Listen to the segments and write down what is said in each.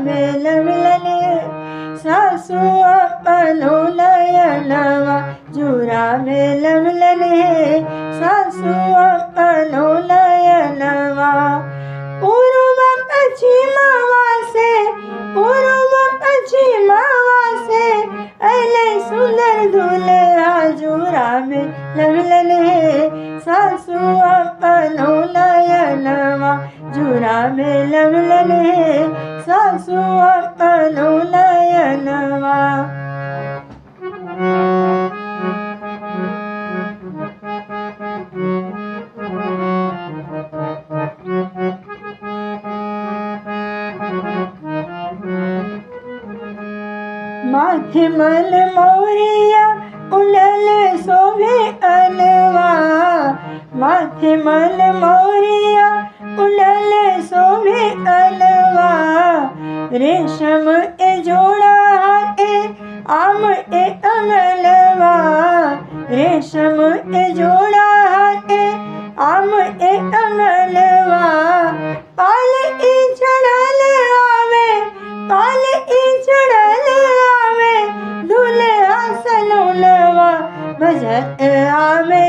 में लवलने सासू अपनो नयनवा जुरा में लवलने सासू अपनो नयनवा पूर्व पश्चिमवा से पूर्व पश्चिमवा से अले सुंदर दुल्हा जुरा में लवलने सासू अपनो नयनवा जुरा में लवलने सासू अपनो नयनवा। माथे मल मोरिया उलल शोभे अनवा माथे मल मोरिया उलल शोभे अनवा रेशम ए जोड़ा ए आम ए अमलवा रेशम ए जोड़ा ए आम ए अमलवा पाल ई चढ़ल आवे पाल ई चढ़ल आवे दूल्हा सलूलवा भजत आवे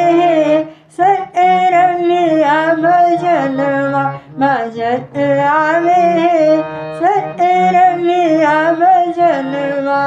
सतरंगिया भजनवा भजत आवे सतरंगिया भजनवा।